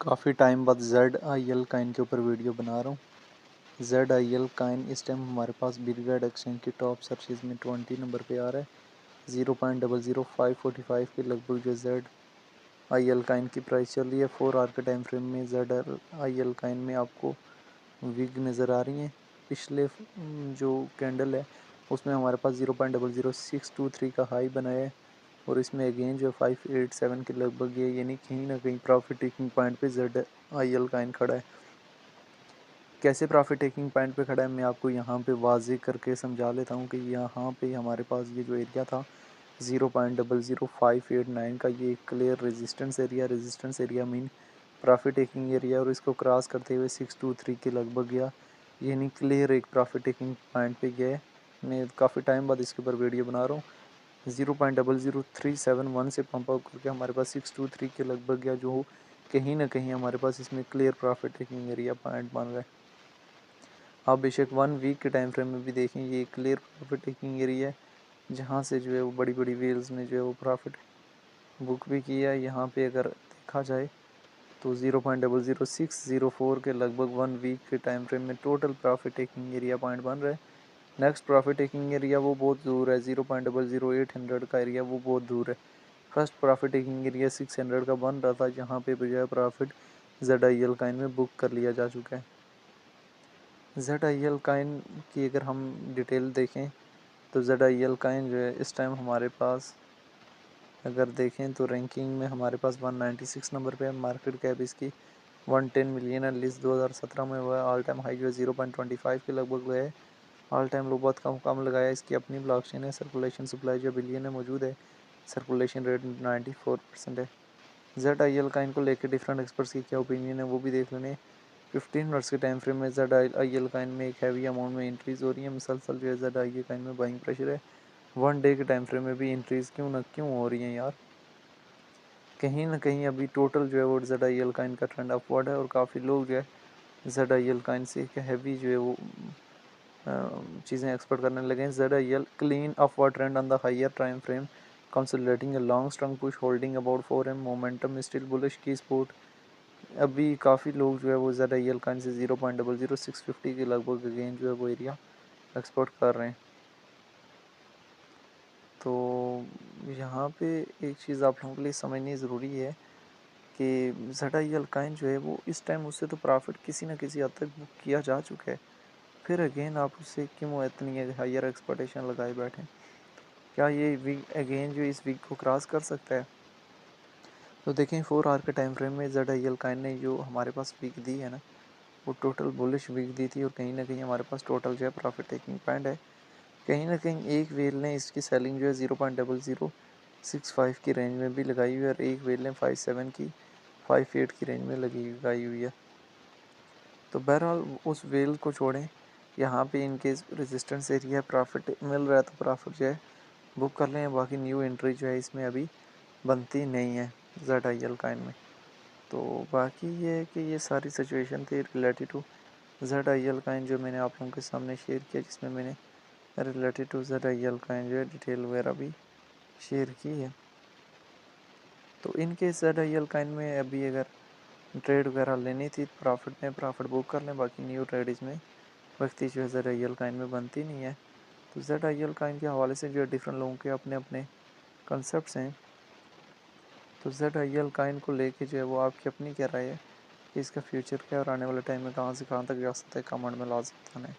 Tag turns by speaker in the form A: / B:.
A: काफ़ी टाइम बाद ZIL Kine के ऊपर वीडियो बना रहा हूँ। ZIL काइन इस टाइम हमारे पास बिटगेट एक्सचेंज की टॉप सर्चेज में 20 नंबर पे आ रहा है। 0.00545 के लगभग जो ZIL काइन की प्राइस चल रही है। 4 आवर के टाइम फ्रेम में ZIL काइन में आपको विग नज़र आ रही हैं। पिछले जो कैंडल है उसमें हमारे पास 0.00623 का हाई बनाया है और इसमें अगेन जो 587 के लगभग है, यानी कहीं ना कहीं प्रॉफिट टेकिंग पॉइंट पे ZIL काइन खड़ा है। कैसे प्रॉफिट टेकिंग पॉइंट पे खड़ा है मैं आपको यहाँ पे वाज़े करके समझा लेता हूँ कि यहाँ पे हमारे पास ये जो एरिया था 0.00589 का, ये clear resistance area mean profit taking area, और इसको क्रॉस करते हुए 623 के लगभग गया, यानी क्लियर एक प्रॉफिट टेकिंग पॉइंट पे गया है। मैं काफ़ी टाइम बाद इसके ऊपर वीडियो बना रहा हूँ। 0.00371 से पंप आउट करके हमारे पास 623 के लगभग गया, जो कहीं ना कहीं हमारे पास इसमें clear profit taking area point बन रहा है। आप बेशक 1 वीक के टाइम फ्रेम में भी देखें, ये क्लियर प्रॉफिट टेकिंग एरिया है, जहाँ से जो है वो बड़ी बड़ी वेल्स ने जो है वो प्रॉफिट बुक भी किया है। यहाँ पे अगर देखा जाए तो 0.00604 के लगभग 1 वीक के टाइम फ्रेम में total profit taking area point बन रहा है। नेक्स्ट प्रॉफिट टेकिंग एरिया वो बहुत दूर है, 0.00800 का एरिया वो बहुत दूर है। फर्स्ट प्रॉफिट टेकिंग एरिया 600 का बन रहा था, जहाँ पे जो है प्रॉफिट ZIL काइन में बुक कर लिया जा चुका है। ZIL काइन की अगर हम डिटेल देखें तो ZIL काइन जो है इस टाइम हमारे पास अगर देखें तो रैंकिंग में हमारे पास 196 नंबर पे है। मार्केट कैप इसकी 110 मिलियन है। लिस्ट 2017 में हुआ है। ऑल टाइम हाई जो है 0.25 के लगभग है। ऑल टाइम लो बहुत कम लगाया। इसकी अपनी ब्लॉकचेन है। सर्कुलेशन सप्लाई जो बिलियन में मौजूद है। सर्कुलेशन रेट 94% है। ZIL काइन को लेकर डिफरेंट एक्सपर्ट्स की क्या ओपिनियन है वो भी देख लेने। 15 मिनट्स के टाइम फ्रेम में ZIL काइन में एक हैवी अमाउंट में इंक्रीज़ हो रही है। मुसलसल जो है ZIL काइन में बाइंग प्रेशर है। 1 डे के टाइम फ्रेम में भी इंक्रीज़ क्यों हो रही है यार। कहीं ना कहीं अभी टोटल जो है वो ZIL काइन का ट्रेंड अपवर्ड है और काफ़ी लोग जो है ZIL काइन से हैवी जो है वो चीज़ें एक्सपेक्ट करने लगे हैं। ZIL clean upward trend on the higher time frame, consolidating a long strong push holding about 4M momentum still bullish की सपोर्ट। अभी काफ़ी लोग जो है वो ZIL काइन से 0.00650 के लगभग अगेन जो है वो एरिया एक्सपोर्ट कर रहे हैं। तो यहाँ पे एक चीज़ आप लोगों के लिए समझनी ज़रूरी है कि ZIL काइन जो है वो इस टाइम उससे तो प्रॉफिट किसी न किसी हद तक बुक किया जा चुका है, फिर अगेन आप उससे क्यों इतनी हायर एक्सपेक्टेशन लगाए बैठें। क्या ये वीक अगेन जो इस वीक को क्रॉस कर सकता है? तो देखें 4 आवर के टाइम फ्रेम में ZIL काइन ने जो हमारे पास वीक दी है ना, वो टोटल बुलिश वीक दी थी और कहीं ना कहीं हमारे पास टोटल जो है प्रॉफिट टेकिंग पॉइंट है। कहीं ना कहीं एक वेल ने इसकी सेलिंग जो है 0.0065 की रेंज में भी लगाई हुई है और एक वेल ने 57 की 58 की रेंज में लगाई हुई है। तो बहरहाल उस वेल को छोड़ें, यहाँ पे इनकेस रेजिस्टेंस एरिया प्रॉफिट मिल रहा है तो प्रॉफिट जो है बुक कर लें। बाकी न्यू एंट्री जो है इसमें अभी बनती नहीं है ZIL काइन में। तो बाकी ये है कि ये सारी सिचुएशन थी रिलेटेड टू ZIL काइन जो मैंने आप लोगों के सामने शेयर किया, जिसमें मैंने रिलेटेड टू ZIL काइन जो है डिटेल वगैरह भी शेयर की है। तो इनके ZIL काइन में अभी अगर ट्रेड वगैरह लेनी थी प्रॉफिट में प्रॉफिट बुक कर लें। बाकी न्यू ट्रेड इसमें वक्ती जो है ZIL काइन में बनती नहीं है। तो ZIL काइन के हवाले से जो है डिफरेंट लोगों के अपने अपने कंसेप्ट हैं। तो ZIL काइन को लेके जो है वो आपकी अपनी क्या राय है कि इसका फ्यूचर क्या और आने वाले टाइम में कहाँ से कहाँ तक जा सकता है, कमेंट में लाजमी बताना है।